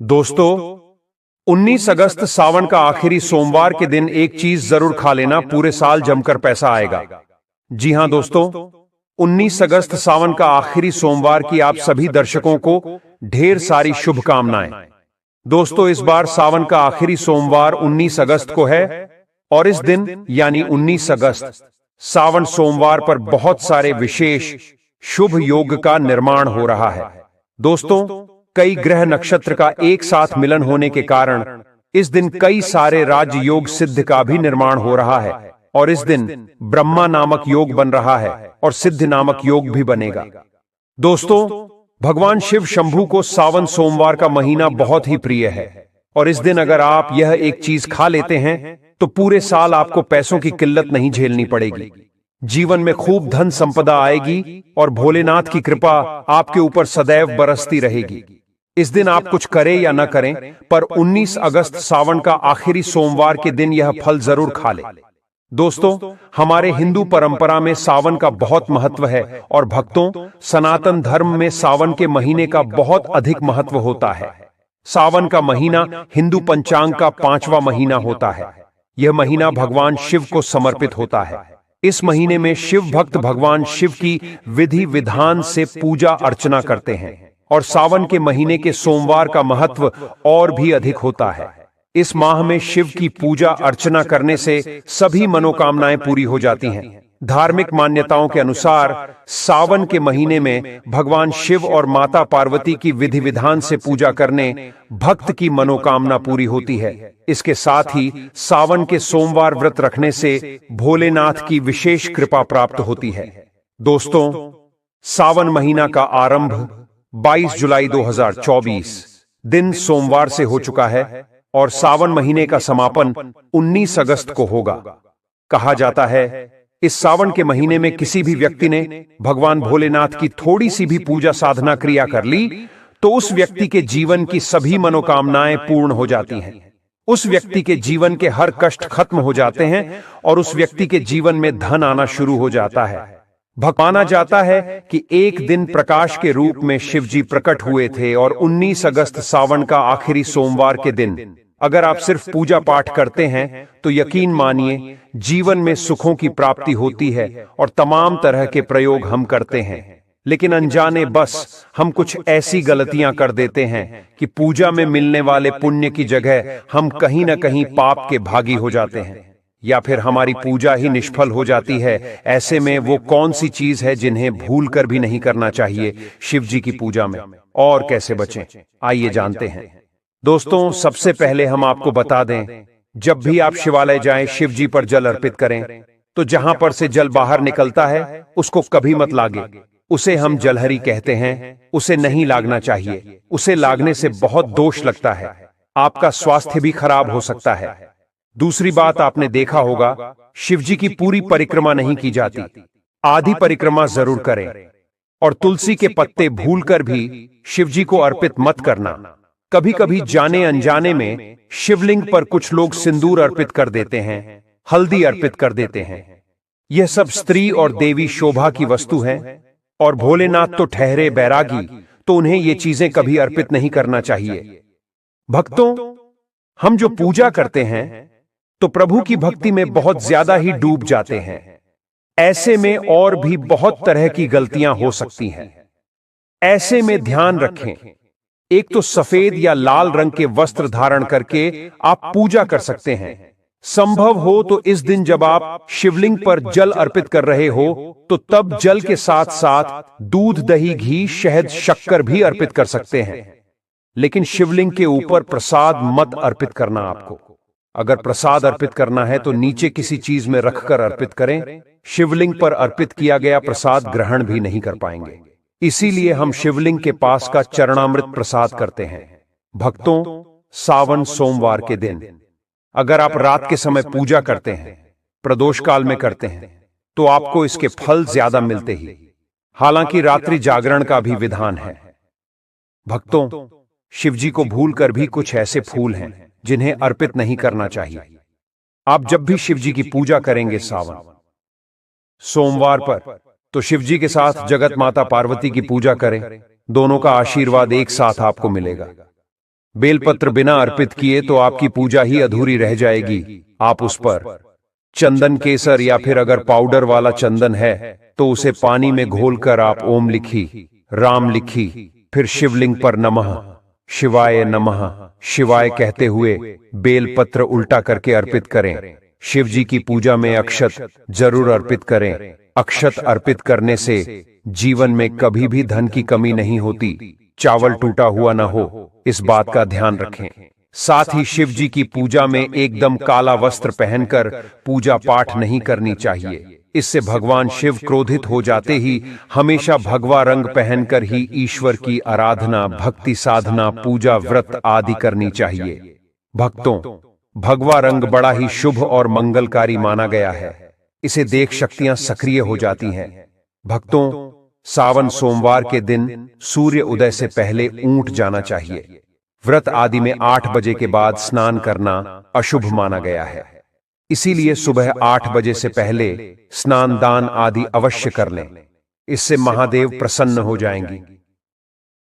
दोस्तों, 19 अगस्त सावन का आखिरी सोमवार के दिन एक चीज जरूर खा लेना, पूरे साल जमकर पैसा आएगा। जी हां दोस्तों, 19 अगस्त सावन का आखिरी सोमवार की आप सभी दर्शकों को ढेर सारी शुभकामनाएं। दोस्तों, इस बार सावन का आखिरी सोमवार 19 अगस्त को है और इस दिन यानी 19 अगस्त सावन सोमवार पर बहुत सारे विशेष शुभ योग का निर्माण हो रहा है। दोस्तों, कई ग्रह नक्षत्र का एक साथ मिलन होने के कारण इस दिन कई सारे राजयोग सिद्ध का भी निर्माण हो रहा है और इस दिन ब्रह्मा नामक योग बन रहा है और सिद्ध नामक योग भी बनेगा। दोस्तों, भगवान शिव शंभू को सावन सोमवार का महीना बहुत ही प्रिय है और इस दिन अगर आप यह एक चीज खा लेते हैं तो पूरे साल आपको पैसों की किल्लत नहीं झेलनी पड़ेगी। जीवन में खूब धन संपदा आएगी और भोलेनाथ की कृपा आपके ऊपर सदैव बरसती रहेगी। इस दिन आप कुछ करें या न करें, पर 19 अगस्त सावन का आखिरी सोमवार के दिन यह फल जरूर खा लें। दोस्तों, हमारे हिंदू परंपरा में सावन का बहुत महत्व है और भक्तों, सनातन धर्म में सावन के महीने का बहुत अधिक महत्व होता है। सावन का महीना हिंदू पंचांग का 5वां महीना होता है। यह महीना भगवान शिव को समर्पित होता है। इस महीने में शिव भक्त भगवान शिव की विधि विधान से पूजा अर्चना करते हैं और सावन के महीने के सोमवार का महत्व और भी अधिक होता है। इस माह में शिव की पूजा अर्चना करने से सभी मनोकामनाएं पूरी हो जाती हैं। धार्मिक मान्यताओं के अनुसार सावन के महीने में भगवान शिव और माता पार्वती की विधि विधान से पूजा करने भक्त की मनोकामना पूरी होती है। इसके साथ ही सावन के सोमवार व्रत रखने से भोलेनाथ की विशेष कृपा प्राप्त होती है। दोस्तों, सावन महीना का आरंभ 22 जुलाई 2024 दिन सोमवार से हो चुका है और सावन महीने का समापन 19 अगस्त को होगा। कहा जाता है, इस सावन के महीने में किसी भी व्यक्ति ने भगवान भोलेनाथ की थोड़ी सी भी पूजा साधना क्रिया कर ली तो उस व्यक्ति के जीवन की सभी मनोकामनाएं पूर्ण हो जाती हैं। उस व्यक्ति के जीवन के हर कष्ट खत्म हो जाते हैं और उस व्यक्ति के जीवन में धन आना शुरू हो जाता है। माना जाता है कि एक दिन प्रकाश के रूप में शिव जी प्रकट हुए थे और 19 अगस्त सावन का आखिरी सोमवार के दिन अगर आप सिर्फ पूजा पाठ करते हैं तो यकीन मानिए जीवन में सुखों की प्राप्ति होती है और तमाम तरह के प्रयोग हम करते हैं। लेकिन अनजाने बस हम कुछ ऐसी गलतियां कर देते हैं कि पूजा में मिलने वाले पुण्य की जगह हम कहीं न कहीं पाप के भागी हो जाते हैं या फिर हमारी पूजा ही निष्फल हो जाती है। ऐसे में वो कौन सी चीज है जिन्हें भूल कर भी नहीं करना चाहिए शिव जी की पूजा में, और कैसे बचें, आइए जानते हैं। दोस्तों, सबसे पहले हम आपको बता दें, जब भी आप शिवालय जाएं शिव जी पर जल अर्पित करें तो जहां पर से जल बाहर निकलता है उसको कभी मत लागे। उसे हम जलहरी कहते हैं, उसे नहीं लागना चाहिए। उसे लागने से बहुत दोष लगता है, आपका स्वास्थ्य भी खराब हो सकता है। दूसरी बात, आपने देखा होगा शिव जी की पूरी परिक्रमा नहीं की जाती, आधी परिक्रमा जरूर करें। और तुलसी के पत्ते भूलकर भी शिव जी को अर्पित मत करना। कभी कभी जाने अनजाने में शिवलिंग पर कुछ लोग सिंदूर अर्पित कर देते हैं, हल्दी अर्पित कर देते हैं। यह सब स्त्री और देवी शोभा की वस्तु है और भोलेनाथ तो ठहरे बैरागी, तो उन्हें ये चीजें कभी अर्पित नहीं करना चाहिए। भक्तों, हम जो पूजा करते हैं तो प्रभु की भक्ति में बहुत ज्यादा ही डूब जाते हैं। ऐसे में और भी बहुत तरह की गलतियां हो सकती हैं। ऐसे में ध्यान रखें, एक तो सफेद या लाल रंग के वस्त्र धारण करके आप पूजा कर सकते हैं। संभव हो तो इस दिन जब आप शिवलिंग पर जल अर्पित कर रहे हो तो तब जल के साथ साथ दूध, दही, घी, शहद, शक्कर भी अर्पित कर सकते हैं। लेकिन शिवलिंग के ऊपर प्रसाद मत अर्पित करना। आपको अगर प्रसाद अर्पित करना है तो नीचे किसी चीज में रखकर अर्पित करें। शिवलिंग पर अर्पित किया गया प्रसाद ग्रहण भी नहीं कर पाएंगे, इसीलिए हम शिवलिंग के पास का चरणामृत प्रसाद करते हैं। भक्तों, सावन सोमवार के दिन अगर आप रात के समय पूजा करते हैं, प्रदोष काल में करते हैं, तो आपको इसके फल ज्यादा मिलते ही। हालांकि रात्रि जागरण का भी विधान है। भक्तों, शिवजी को भूलकर भी कुछ ऐसे फूल हैं जिन्हें अर्पित नहीं करना चाहिए। आप जब भी शिवजी की पूजा करेंगे सावन सोमवार पर, तो शिवजी के साथ जगत माता पार्वती की पूजा करें। दोनों का आशीर्वाद एक साथ आपको मिलेगा। बेलपत्र बिना अर्पित किए तो आपकी पूजा ही अधूरी रह जाएगी। आप उस पर चंदन केसर या फिर अगर पाउडर वाला चंदन है तो उसे पानी में घोलकर आप ओम लिखी, राम लिखी, फिर शिवलिंग पर नमः शिवाय नमः शिवाय कहते हुए बेलपत्र उल्टा करके अर्पित करें। शिव जी की पूजा में अक्षत जरूर अर्पित करें। अक्षत अर्पित करने से जीवन में कभी भी धन की कमी नहीं होती, चावल टूटा हुआ न हो, इस बात का ध्यान रखें। साथ ही शिव जी की पूजा में एकदम काला वस्त्र पहनकर पूजा पाठ नहीं करनी चाहिए। इससे भगवान शिव क्रोधित हो जाते ही हमेशा भगवा रंग पहनकर ही ईश्वर की आराधना, भक्ति साधना, पूजा, व्रत आदि करनी चाहिए। भक्तों, भगवा रंग बड़ा ही शुभ और मंगलकारी माना गया है। इसे देख शक्तियां सक्रिय हो जाती हैं। भक्तों, सावन सोमवार के दिन सूर्य उदय से पहले ऊंट जाना चाहिए। व्रत आदि में 8 बजे के बाद स्नान करना अशुभ माना गया है। इसीलिए सुबह 8 बजे से पहले स्नान दान आदि अवश्य कर लें। इससे महादेव प्रसन्न हो जाएंगी।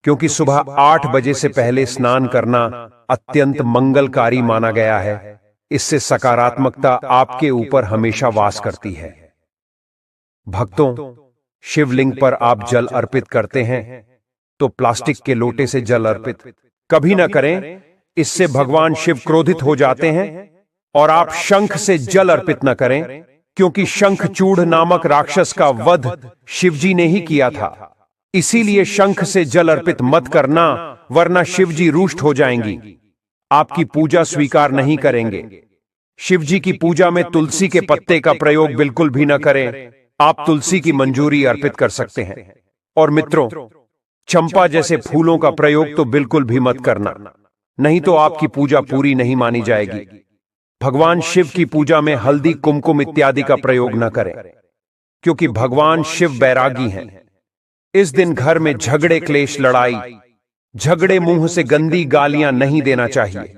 क्योंकि सुबह 8 बजे से पहले स्नान करना अत्यंत मंगलकारी माना गया है। इससे सकारात्मकता आपके ऊपर हमेशा वास करती है। भक्तों, शिवलिंग पर आप जल अर्पित करते हैं तो प्लास्टिक के लोटे से जल अर्पित कभी न करें। इससे भगवान शिव क्रोधित हो जाते हैं। और आप शंख से जल अर्पित न करें, क्योंकि शंखचूड़ नामक राक्षस का वध शिवजी ने ही किया था। इसीलिए शंख से जल अर्पित मत करना, वरना शिवजी रुष्ट हो जाएंगी, आपकी पूजा स्वीकार नहीं करेंगे। शिवजी की पूजा में तुलसी के पत्ते का प्रयोग बिल्कुल भी न करें। आप तुलसी की मंजूरी अर्पित कर सकते हैं। और मित्रों, चंपा जैसे फूलों का प्रयोग तो बिल्कुल भी मत करना, नहीं तो आपकी पूजा पूरी नहीं मानी जाएगी। भगवान शिव की पूजा में हल्दी, कुमकुम इत्यादि का प्रयोग न करें, क्योंकि भगवान शिव बैरागी हैं। इस दिन घर में झगड़े, क्लेश, लड़ाई झगड़े, मुंह से गंदी गालियां नहीं देना चाहिए।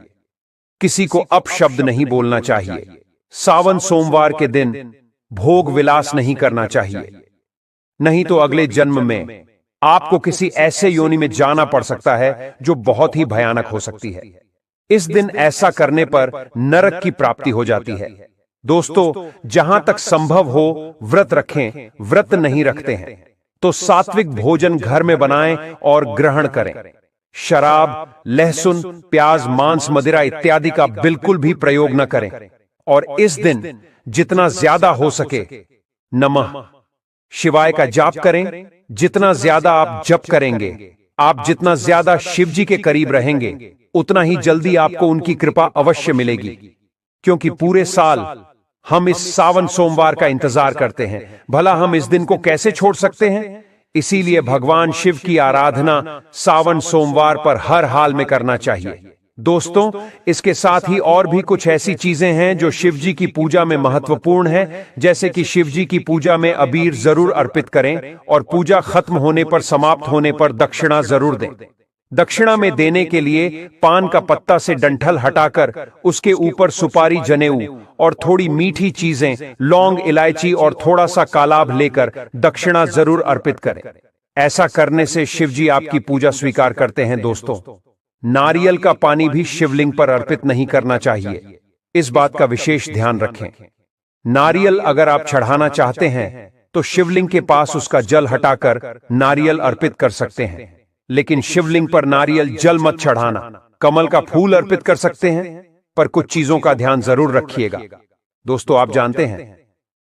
किसी को अपशब्द नहीं बोलना चाहिए। सावन सोमवार के दिन भोग विलास नहीं करना चाहिए, नहीं तो अगले जन्म में आपको किसी ऐसे योनि में जाना पड़ सकता है जो बहुत ही भयानक हो सकती है। इस दिन ऐसा करने पर नरक की प्राप्ति हो जाती है। दोस्तों, जहां तक संभव हो व्रत रखें। व्रत नहीं रखते हैं तो सात्विक भोजन घर में बनाएं और ग्रहण करें। शराब, लहसुन, प्याज, मांस, मदिरा इत्यादि का बिल्कुल भी प्रयोग न करें। और इस दिन जितना ज्यादा हो सके नमः शिवाय का जाप करें। जितना ज्यादा आप जप करेंगे, आप जितना ज्यादा शिव जी के करीब रहेंगे, उतना ही जल्दी आपको उनकी कृपा अवश्य मिलेगी। क्योंकि पूरे साल हम इस सावन सोमवार का इंतजार करते हैं, भला हम इस दिन को कैसे छोड़ सकते हैं। इसीलिए भगवान शिव की आराधना सावन सोमवार पर हर हाल में करना चाहिए। दोस्तों, इसके साथ ही और भी कुछ ऐसी चीजें हैं जो शिव जी की पूजा में महत्वपूर्ण है। जैसे कि शिव जी की पूजा में अबीर जरूर अर्पित करें और पूजा खत्म होने पर, समाप्त होने पर दक्षिणा जरूर दें। दक्षिणा में देने के लिए पान का पत्ता से डंठल हटाकर उसके ऊपर सुपारी, जनेऊ और थोड़ी मीठी चीजें, लौंग, इलायची और थोड़ा सा कालाभ लेकर दक्षिणा जरूर अर्पित करें। ऐसा करने से शिव जी आपकी पूजा स्वीकार करते हैं। दोस्तों, नारियल का पानी भी शिवलिंग पर अर्पित नहीं करना चाहिए। इस बात का विशेष ध्यान रखें। नारियल अगर आप चढ़ाना चाहते हैं तो शिवलिंग के पास उसका जल हटाकर नारियल अर्पित कर सकते हैं, लेकिन शिवलिंग पर नारियल जल मत चढ़ाना। कमल का फूल अर्पित कर सकते हैं, पर कुछ चीजों का ध्यान जरूर रखिएगा। दोस्तों, आप जानते हैं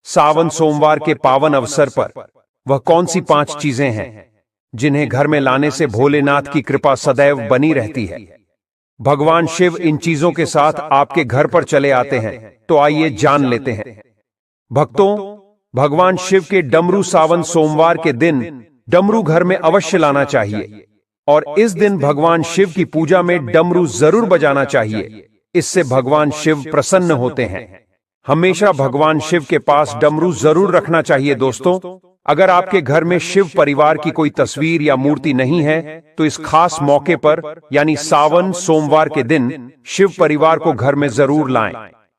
सावन सोमवार के पावन अवसर पर वह कौन सी 5 चीजें हैं जिन्हें घर में लाने से भोलेनाथ की कृपा सदैव बनी रहती है। भगवान शिव इन चीजों के साथ आपके घर पर चले आते हैं, तो आइए जान लेते हैं। भक्तों, भगवान शिव के डमरू सावन सोमवार के दिन डमरू घर में अवश्य लाना चाहिए। और इस दिन भगवान शिव की पूजा में डमरू जरूर बजाना चाहिए। इससे भगवान शिव प्रसन्न होते हैं। हमेशा भगवान शिव के पास डमरू जरूर रखना चाहिए। दोस्तों, अगर आपके घर में शिव परिवार की कोई तस्वीर या मूर्ति नहीं है तो इस खास मौके पर यानी सावन सोमवार के दिन शिव परिवार को घर में जरूर लाएं।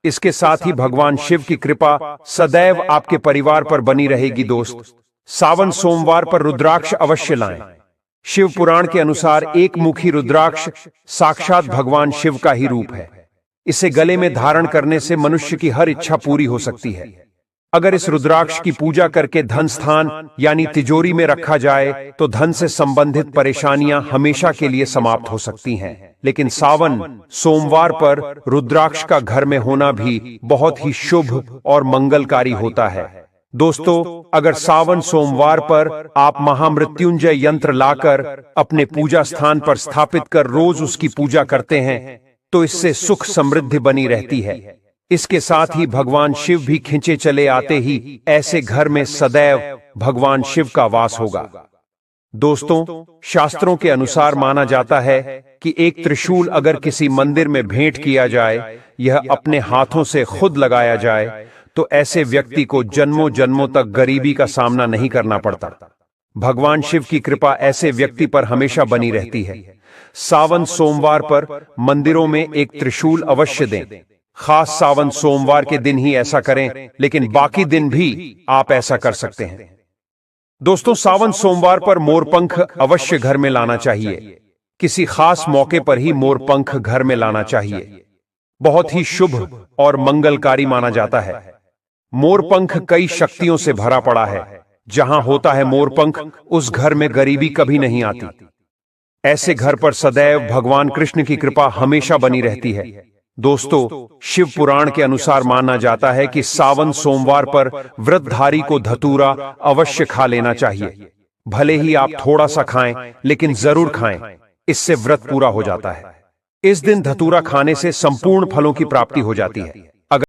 इसके साथ ही भगवान शिव की कृपा सदैव आपके परिवार पर बनी रहेगी। दोस्त, सावन सोमवार पर रुद्राक्ष अवश्य लाएं। शिव पुराण के अनुसार एक मुखी रुद्राक्ष साक्षात भगवान शिव का ही रूप है। इसे गले में धारण करने से मनुष्य की हर इच्छा पूरी हो सकती है। अगर इस रुद्राक्ष की पूजा करके धन स्थान यानी तिजोरी में रखा जाए तो धन से संबंधित परेशानियां हमेशा के लिए समाप्त हो सकती हैं। लेकिन सावन सोमवार पर रुद्राक्ष का घर में होना भी बहुत ही शुभ और मंगलकारी होता है। दोस्तों, अगर सावन सोमवार पर आप महामृत्युंजय यंत्र लाकर अपने पूजा स्थान पर स्थापित कर रोज उसकी पूजा करते हैं तो इससे सुख समृद्धि बनी रहती है। इसके साथ ही भगवान शिव भी खिंचे चले आते ही ऐसे घर में सदैव भगवान शिव का वास होगा। दोस्तों, शास्त्रों के अनुसार माना जाता है कि एक त्रिशूल अगर किसी मंदिर में भेंट किया जाए, यह अपने हाथों से खुद लगाया जाए, तो ऐसे व्यक्ति को जन्मों जन्मों तक गरीबी का सामना नहीं करना पड़ता। भगवान शिव की कृपा ऐसे व्यक्ति पर हमेशा बनी रहती है। सावन सोमवार पर मंदिरों में एक त्रिशूल अवश्य दें। खास सावन सोमवार के दिन ही ऐसा करें, लेकिन बाकी दिन भी आप ऐसा कर सकते हैं। दोस्तों, सावन सोमवार पर मोरपंख अवश्य घर में लाना चाहिए। किसी खास मौके पर ही मोरपंख घर में लाना चाहिए। बहुत ही शुभ और मंगलकारी माना जाता है। मोरपंख कई शक्तियों से भरा पड़ा है। जहां होता है मोरपंख, उस घर में गरीबी कभी नहीं आती। ऐसे घर पर सदैव भगवान कृष्ण की कृपा हमेशा बनी रहती है। दोस्तों, शिव पुराण के अनुसार माना जाता है कि सावन सोमवार पर व्रतधारी को धतूरा अवश्य खा लेना चाहिए। भले ही आप थोड़ा सा खाएं, लेकिन जरूर खाएं। इससे व्रत पूरा हो जाता है। इस दिन धतूरा खाने से संपूर्ण फलों की प्राप्ति हो जाती है।